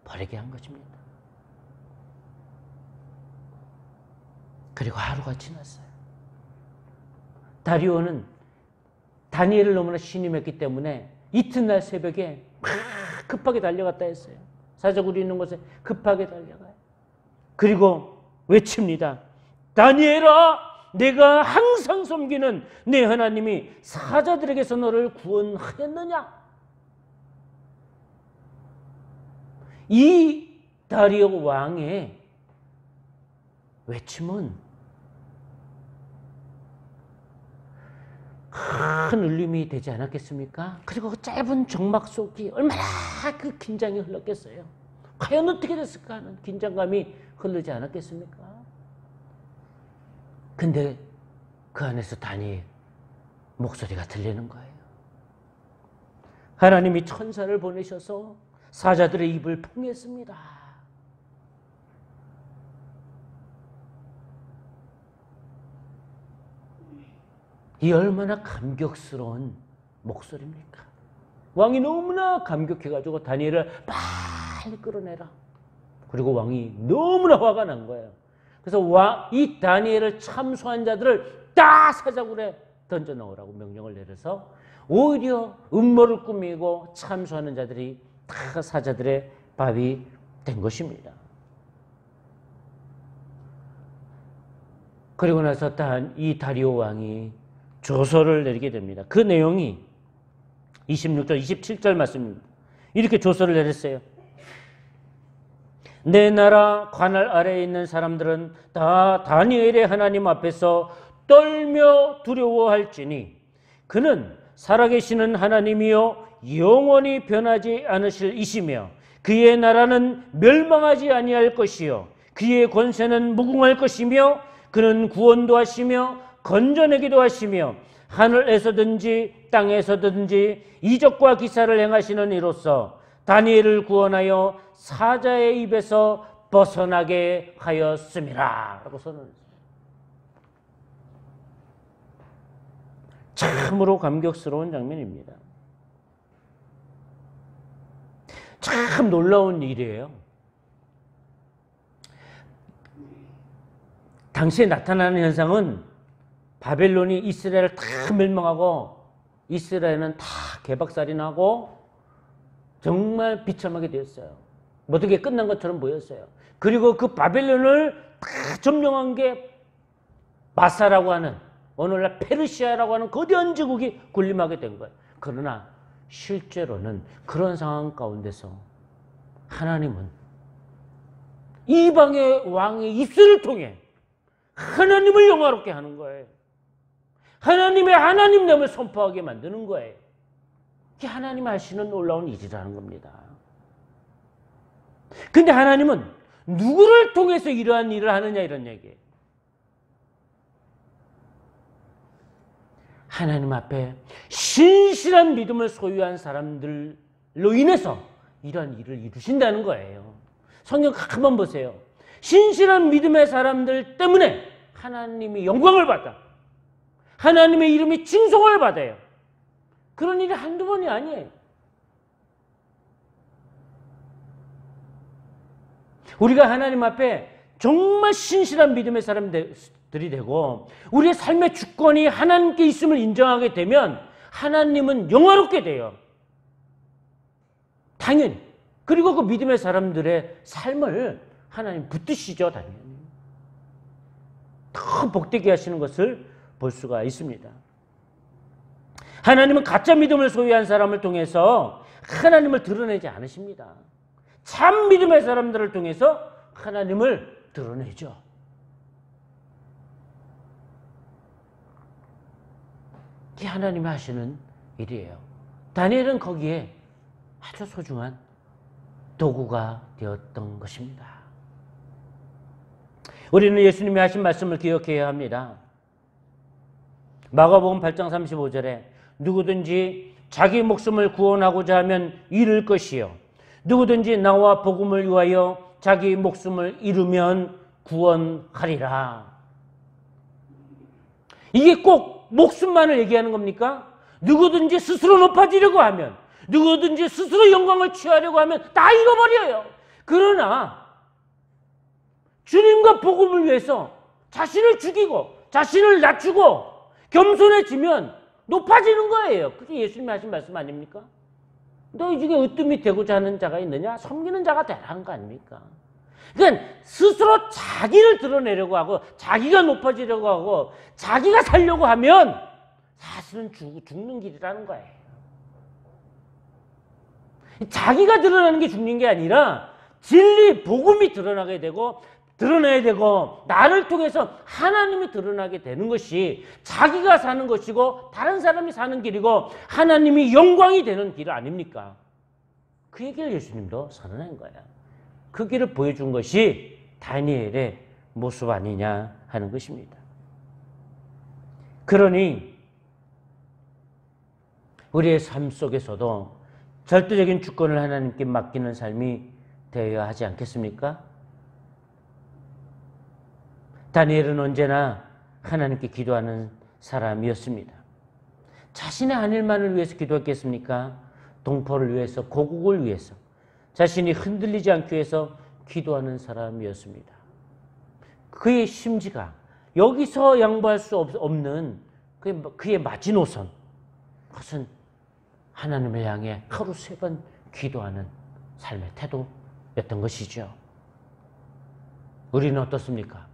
버리게 한 것입니다. 그리고 하루가 지났어요. 다리오는 다니엘을 너무나 신임했기 때문에 이튿날 새벽에 막 급하게 달려갔다 했어요. 사자굴이 있는 곳에 급하게 달려가요. 그리고 외칩니다. 다니엘아, 내가 항상 섬기는 내 하나님이 사자들에게서 너를 구원하였느냐? 이 다리오 왕의 외침은 큰 울림이 되지 않았겠습니까? 그리고 그 짧은 정막 속이 얼마나 그 긴장이 흘렀겠어요. 과연 어떻게 됐을까 하는 긴장감이 흐르지 않았겠습니까? 근데 그 안에서 다니엘 목소리가 들리는 거예요. 하나님이 천사를 보내셔서 사자들의 입을 봉했습니다. 이 얼마나 감격스러운 목소리입니까? 왕이 너무나 감격해가지고 다니엘을 빨리 끌어내라. 그리고 왕이 너무나 화가 난 거예요. 그래서 이 다니엘을 참소한 자들을 다 사자굴에 던져 넣으라고 명령을 내려서 오히려 음모를 꾸미고 참소하는 자들이 다 사자들의 밥이 된 것입니다. 그리고 나서 이 다리오 왕이 조서를 내리게 됩니다. 그 내용이 26절, 27절 말씀입니다. 이렇게 조서를 내렸어요. 내 나라 관할 아래에 있는 사람들은 다 다니엘의 하나님 앞에서 떨며 두려워할지니 그는 살아계시는 하나님이요 영원히 변하지 않으실 이시며 그의 나라는 멸망하지 아니할 것이요 그의 권세는 무궁할 것이며 그는 구원도 하시며 건져내기도 하시며 하늘에서든지 땅에서든지 이적과 기사를 행하시는 이로써 다니엘을 구원하여 사자의 입에서 벗어나게 하였음이라 라고 선언했어요. 참으로 감격스러운 장면입니다. 참 놀라운 일이에요. 당시에 나타나는 현상은 바벨론이 이스라엘을 다 멸망하고 이스라엘은 다 개박살이 나고 정말 비참하게 되었어요. 모든 게 끝난 것처럼 보였어요. 그리고 그 바벨론을 다 점령한 게 마사라고 하는 오늘날 페르시아라고 하는 거대한 제국이 군림하게 된 거예요. 그러나 실제로는 그런 상황 가운데서 하나님은 이방의 왕의 입술을 통해 하나님을 영화롭게 하는 거예요. 하나님의 하나님됨을 선포하게 만드는 거예요. 이게 하나님 하시는 놀라운 일이라는 겁니다. 근데 하나님은 누구를 통해서 이러한 일을 하느냐 이런 얘기예요. 하나님 앞에 신실한 믿음을 소유한 사람들로 인해서 이러한 일을 이루신다는 거예요. 성경 한번 보세요. 신실한 믿음의 사람들 때문에 하나님이 영광을 받아. 하나님의 이름이 칭송을 받아요. 그런 일이 한두 번이 아니에요. 우리가 하나님 앞에 정말 신실한 믿음의 사람들이 되고 우리의 삶의 주권이 하나님께 있음을 인정하게 되면 하나님은 영화롭게 돼요. 당연히. 그리고 그 믿음의 사람들의 삶을 하나님 붙드시죠, 당연히. 더 복되게 하시는 것을 볼 수가 있습니다. 하나님은 가짜 믿음을 소유한 사람을 통해서 하나님을 드러내지 않으십니다. 참 믿음의 사람들을 통해서 하나님을 드러내죠. 이게 하나님이 하시는 일이에요. 다니엘은 거기에 아주 소중한 도구가 되었던 것입니다. 우리는 예수님이 하신 말씀을 기억해야 합니다. 마가복음 8장 35절에 누구든지 자기 목숨을 구원하고자 하면 잃을 것이요 누구든지 나와 복음을 위하여 자기 목숨을 잃으면 구원하리라. 이게 꼭 목숨만을 얘기하는 겁니까? 누구든지 스스로 높아지려고 하면, 누구든지 스스로 영광을 취하려고 하면 다 잃어버려요. 그러나 주님과 복음을 위해서 자신을 죽이고 자신을 낮추고 겸손해지면 높아지는 거예요. 그게 예수님이 하신 말씀 아닙니까? 너희 중에 으뜸이 되고자 하는 자가 있느냐? 섬기는 자가 되라는 거 아닙니까? 그러니까 스스로 자기를 드러내려고 하고 자기가 높아지려고 하고 자기가 살려고 하면 사실은 죽는 길이라는 거예요. 자기가 드러나는 게 죽는 게 아니라 진리, 복음이 드러나게 되고 드러나야 되고 나를 통해서 하나님이 드러나게 되는 것이 자기가 사는 것이고 다른 사람이 사는 길이고 하나님이 영광이 되는 길 아닙니까? 그 얘기를 예수님도 선언한 거예요. 그 길을 보여준 것이 다니엘의 모습 아니냐 하는 것입니다. 그러니 우리의 삶 속에서도 절대적인 주권을 하나님께 맡기는 삶이 되어야 하지 않겠습니까? 다니엘은 언제나 하나님께 기도하는 사람이었습니다. 자신의 한 일만을 위해서 기도했겠습니까? 동포를 위해서, 고국을 위해서, 자신이 흔들리지 않기 위해서 기도하는 사람이었습니다. 그의 심지가 여기서 양보할 수 없는 그의 마지노선, 그것은 하나님을 향해 하루 3번 기도하는 삶의 태도였던 것이죠. 우리는 어떻습니까?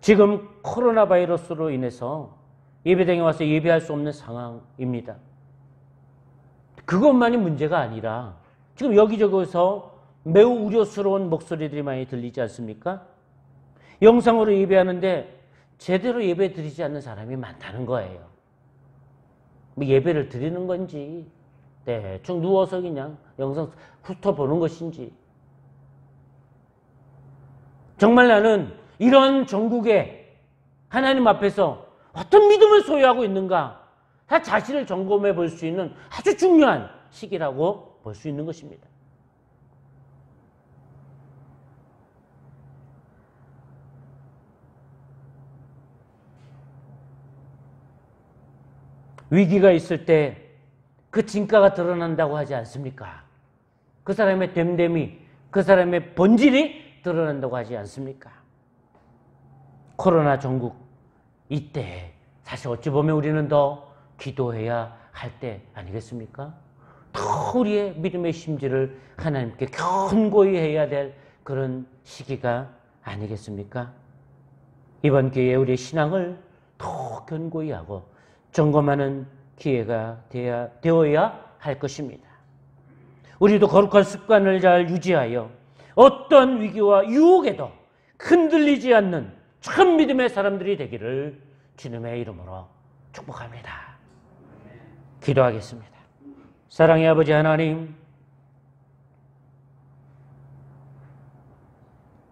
지금 코로나 바이러스로 인해서 예배당에 와서 예배할 수 없는 상황입니다. 그것만이 문제가 아니라 지금 여기저기서 매우 우려스러운 목소리들이 많이 들리지 않습니까? 영상으로 예배하는데 제대로 예배 드리지 않는 사람이 많다는 거예요. 뭐 예배를 드리는 건지 대충 누워서 그냥 영상 훑어보는 것인지. 정말 나는 이런 전국에 하나님 앞에서 어떤 믿음을 소유하고 있는가 다 자신을 점검해 볼 수 있는 아주 중요한 시기라고 볼 수 있는 것입니다. 위기가 있을 때 그 진가가 드러난다고 하지 않습니까? 그 사람의 됨됨이, 그 사람의 본질이 드러난다고 하지 않습니까? 코로나 전국 이때 사실 어찌 보면 우리는 더 기도해야 할 때 아니겠습니까? 더 우리의 믿음의 심지를 하나님께 견고히 해야 될 그런 시기가 아니겠습니까? 이번 기회에 우리의 신앙을 더 견고히 하고 점검하는 기회가 되어야 할 것입니다. 우리도 거룩한 습관을 잘 유지하여 어떤 위기와 유혹에도 흔들리지 않는 참 믿음의 사람들이 되기를 주님의 이름으로 축복합니다. 기도하겠습니다. 사랑의 아버지 하나님,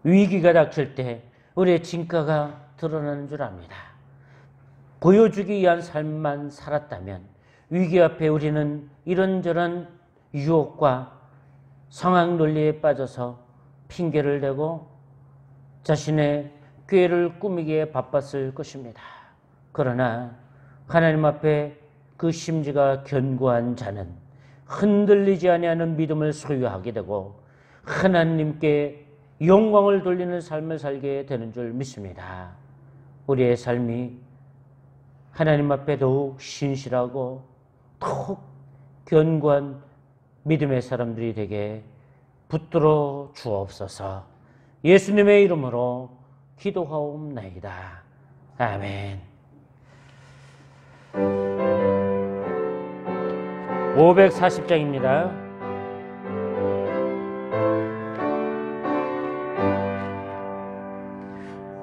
위기가 닥칠 때 우리의 진가가 드러나는 줄 압니다. 보여주기 위한 삶만 살았다면 위기 앞에 우리는 이런저런 유혹과 상황 논리에 빠져서 핑계를 대고 자신의 꾀를 꾸미기에 바빴을 것입니다. 그러나 하나님 앞에 그 심지가 견고한 자는 흔들리지 아니하는 믿음을 소유하게 되고 하나님께 영광을 돌리는 삶을 살게 되는 줄 믿습니다. 우리의 삶이 하나님 앞에 더욱 신실하고 더욱 견고한 믿음의 사람들이 되게 붙들어 주옵소서. 예수님의 이름으로 기도하옵나이다. 아멘. 540장입니다.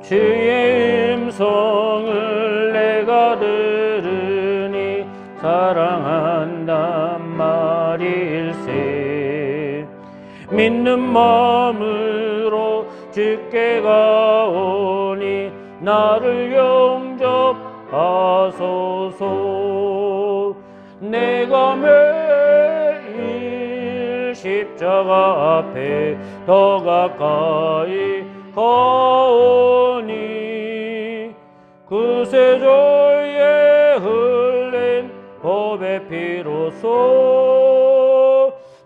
주의 음성을 내가 들으니 사랑한단 말일세. 믿는 마음으로 주께 가오니 나를 영접하소서. 내가 매일 십자가 앞에 더 가까이 가오니 그새 저의 흘린 법의 피로써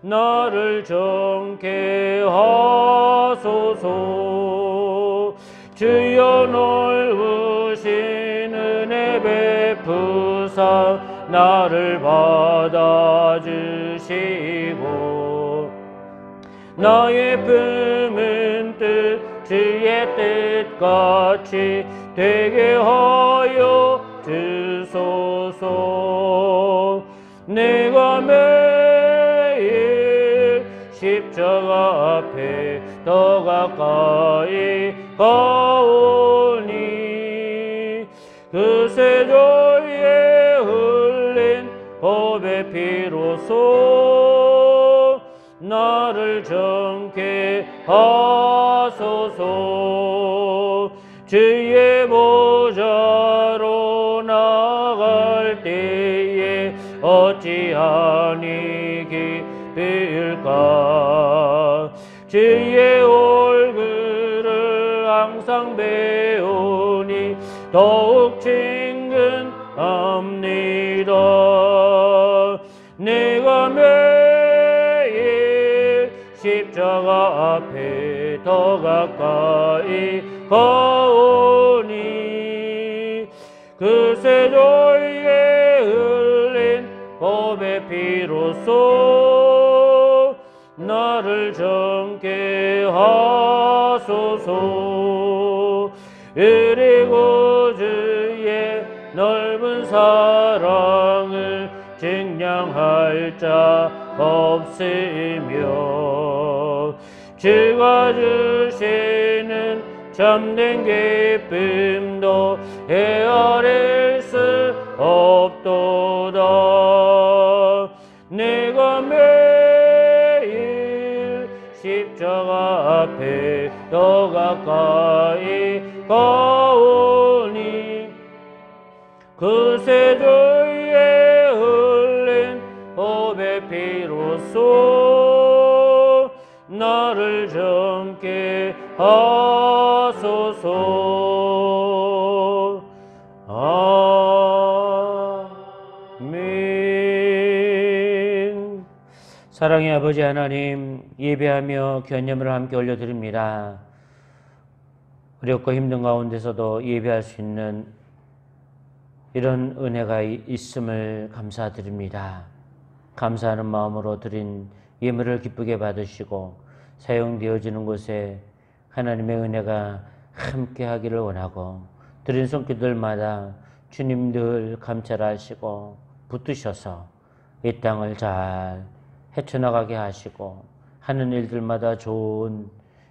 나를 정케 하소서. 주여 넓으신 은혜 베푸사 나를 받아주시고 나의 품은 뜻 주의 뜻같이 되게 하여 주소서. 내가 매일 십자가 앞에 더 가까이 가오니 그새 저의 흘린 법의 피로써 나를 정케 하소서. 주의 보좌로 나갈 때에 어찌하니 기쁠까. 주의 얼굴을 항상 배우니 더욱 친근합니다. 내가 매일 십자가 앞에 더 가까이 가오니 그새 저의 흘린 법의 피로써 나를 정케 하소서. 그리고 주의 넓은 사랑을 증량할 자 없으며 주가 주시는 참된 기쁨도 헤아릴 수 없도다. 내가 매일 십자가 앞에 더 가까이 가오니 그새 저의 흘린 법의 피로써 나를 정케 하소서. 아멘. 사랑의 아버지 하나님, 예배하며 견념을 함께 올려드립니다. 어렵고 힘든 가운데서도 예배할 수 있는 이런 은혜가 있음을 감사드립니다. 감사하는 마음으로 드린 예물을 기쁘게 받으시고 사용되어지는 곳에 하나님의 은혜가 함께 하기를 원하고 드린 손길들마다 주님 늘 감찰하시고 붙드셔서 이 땅을 잘 헤쳐나가게 하시고 하는 일들마다 좋은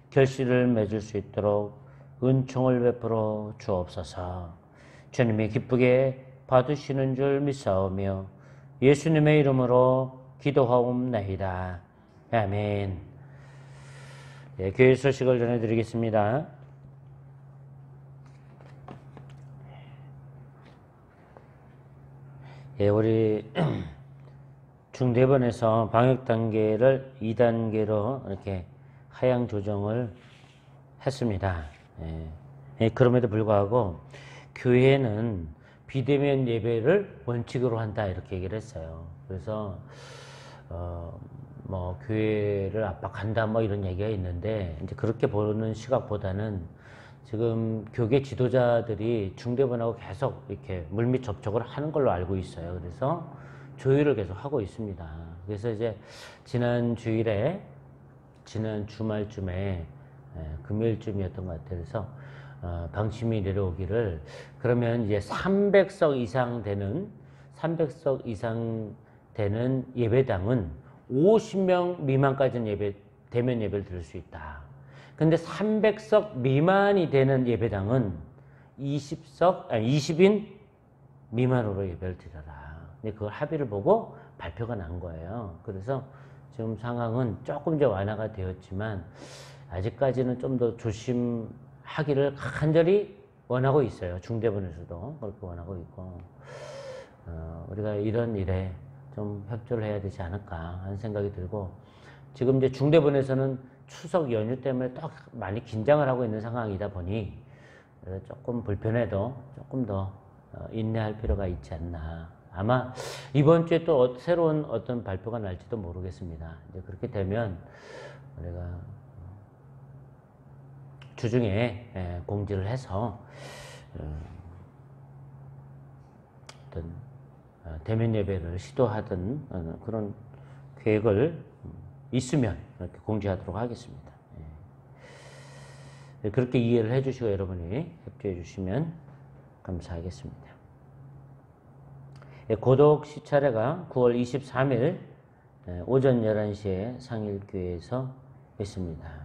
결실을 맺을 수 있도록 은총을 베풀어 주옵소서. 주님이 기쁘게 받으시는 줄 믿사오며 예수님의 이름으로 기도하옵나이다. 아멘. 예, 교회 소식을 전해드리겠습니다. 예, 우리 중대본에서 방역 단계를 2단계로 이렇게 하향 조정을 했습니다. 예, 그럼에도 불구하고 교회는 비대면 예배를 원칙으로 한다 이렇게 얘기를 했어요. 그래서 뭐 교회를 압박한다 뭐 이런 얘기가 있는데 이제 그렇게 보는 시각보다는 지금 교계 지도자들이 중대본하고 계속 이렇게 물밑 접촉을 하는 걸로 알고 있어요. 그래서 조율을 계속 하고 있습니다. 그래서 이제 지난 주말쯤에 금요일쯤이었던 것 같아요. 그래서 방침이 내려오기를 그러면 이제 300석 이상 되는 예배당은 50명 미만까지는 대면 예배를 드릴 수 있다. 근데 300석 미만이 되는 예배당은 20인 미만으로 예배를 드려라. 근데 그걸 합의를 보고 발표가 난 거예요. 그래서 지금 상황은 조금 이제 완화가 되었지만 아직까지는 좀 더 조심하기를 간절히 원하고 있어요. 중대본에서도 그렇게 원하고 있고 우리가 이런 일에 좀 협조를 해야 되지 않을까 하는 생각이 들고 지금 이제 중대본에서는 추석 연휴 때문에 또 많이 긴장을 하고 있는 상황이다 보니 조금 불편해도 조금 더 인내할 필요가 있지 않나. 아마 이번 주에 또 새로운 어떤 발표가 날지도 모르겠습니다. 이제 그렇게 되면 우리가 주중에 공지를 해서 어떤 대면 예배를 시도하던 그런 계획을 있으면 이렇게 공지하도록 하겠습니다. 그렇게 이해를 해주시고 여러분이 협조해 주시면 감사하겠습니다. 고독 시차례가 9월 23일 오전 11시에 상일교회에서 있습니다.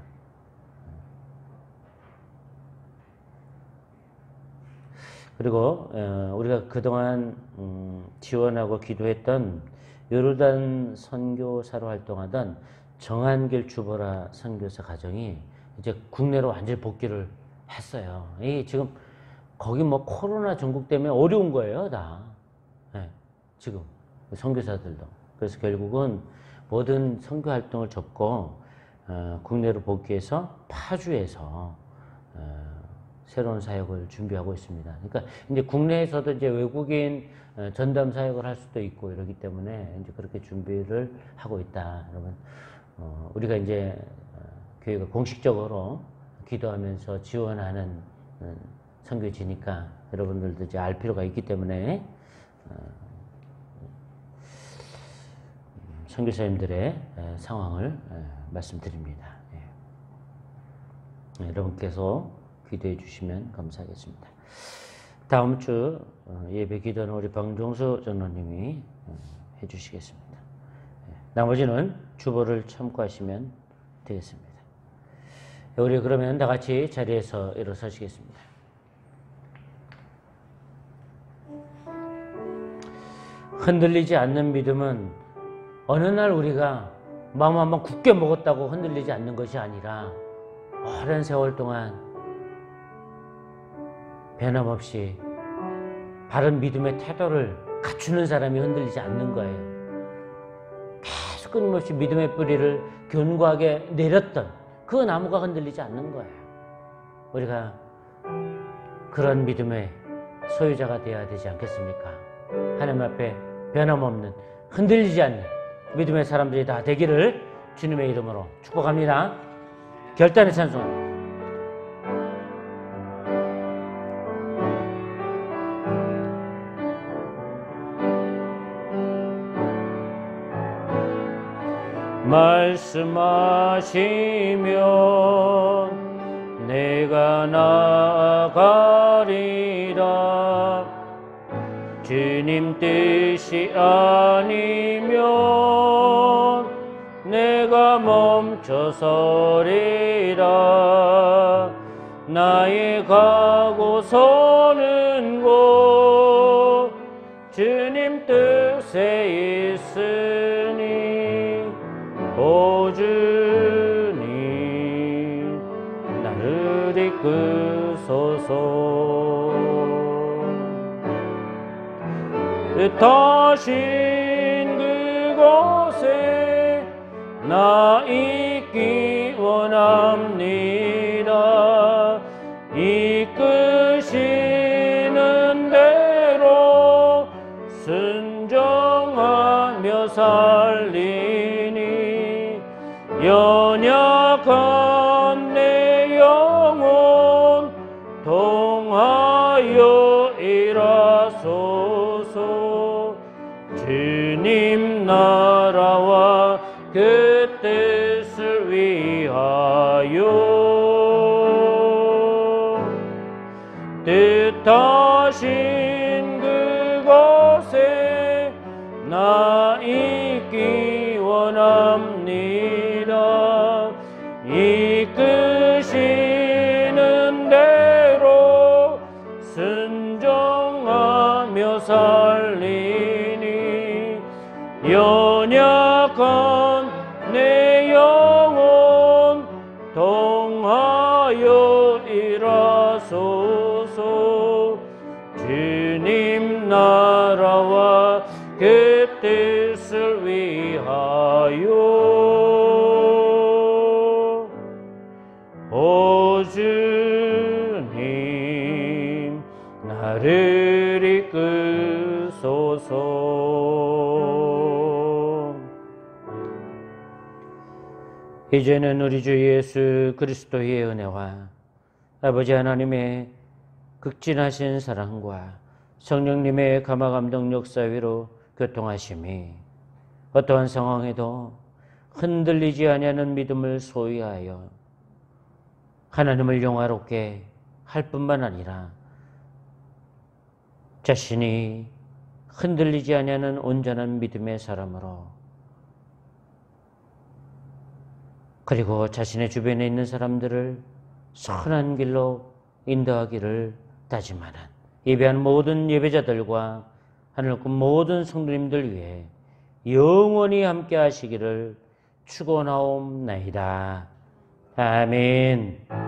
그리고 우리가 그동안 지원하고 기도했던 요르단 선교사로 활동하던 정한길 주보라 선교사 가정이 이제 국내로 완전히 복귀를 했어요. 이 지금 거기 뭐 코로나 전국 때문에 어려운 거예요, 다. 네, 지금 선교사들도. 그래서 결국은 모든 선교 활동을 접고 국내로 복귀해서 파주에서 새로운 사역을 준비하고 있습니다. 그러니까 이제 국내에서도 이제 외국인 전담 사역을 할 수도 있고 이러기 때문에 이제 그렇게 준비를 하고 있다. 여러분, 우리가 이제 교회가 공식적으로 기도하면서 지원하는 선교지니까 여러분들도 이제 알 필요가 있기 때문에 선교사님들의 상황을 말씀드립니다. 여러분께서 기도해 주시면 감사하겠습니다. 다음 주 예배 기도는 우리 방종수 전도님이 해 주시겠습니다. 나머지는 주보를 참고하시면 되겠습니다. 우리 그러면 다 같이 자리에서 일어서시겠습니다. 흔들리지 않는 믿음은 어느 날 우리가 마음 한번 굳게 먹었다고 흔들리지 않는 것이 아니라 오랜 세월 동안 변함없이 바른 믿음의 태도를 갖추는 사람이 흔들리지 않는 거예요. 계속 끊임없이 믿음의 뿌리를 견고하게 내렸던 그 나무가 흔들리지 않는 거예요. 우리가 그런 믿음의 소유자가 되어야 되지 않겠습니까? 하나님 앞에 변함없는 흔들리지 않는 믿음의 사람들이 다 되기를 주님의 이름으로 축복합니다. 결단의 찬송. 말씀하시면 내가 나아가리라. 주님 뜻이 아니면 내가 멈춰서리라. 나의 가고 서는 곳 주님 뜻에 있으니 오 주님 나를 이끄소서. 뜻하신 그곳에 나 있기 원합니다. 이끄시는 대로 순종하며 살리니 연약한 내 영혼 통하여 일하소서. 주님 나라와 그 뜻을 위하여 뜻하신 그곳에 나 있기 원합니다. 이끄시는 대로 순종하며 살리니 연약한 내 영혼 통하여 일하소서. 주님 나라와 그 뜻을 위하여 오 주님 나를 이끄소서. 이제는 우리 주 예수 그리스도의 은혜와 아버지 하나님의 극진하신 사랑과 성령님의 감화감동 역사위로 교통하심이 어떠한 상황에도 흔들리지 아니하는 믿음을 소유하여 하나님을 영화롭게 할 뿐만 아니라 자신이 흔들리지 아니하는 온전한 믿음의 사람으로 그리고 자신의 주변에 있는 사람들을 선한 길로 인도하기를 다짐하는 예배한 모든 예배자들과 하늘꾼 모든 성도님들 위해 영원히 함께 하시기를 축원하옵나이다. 아멘.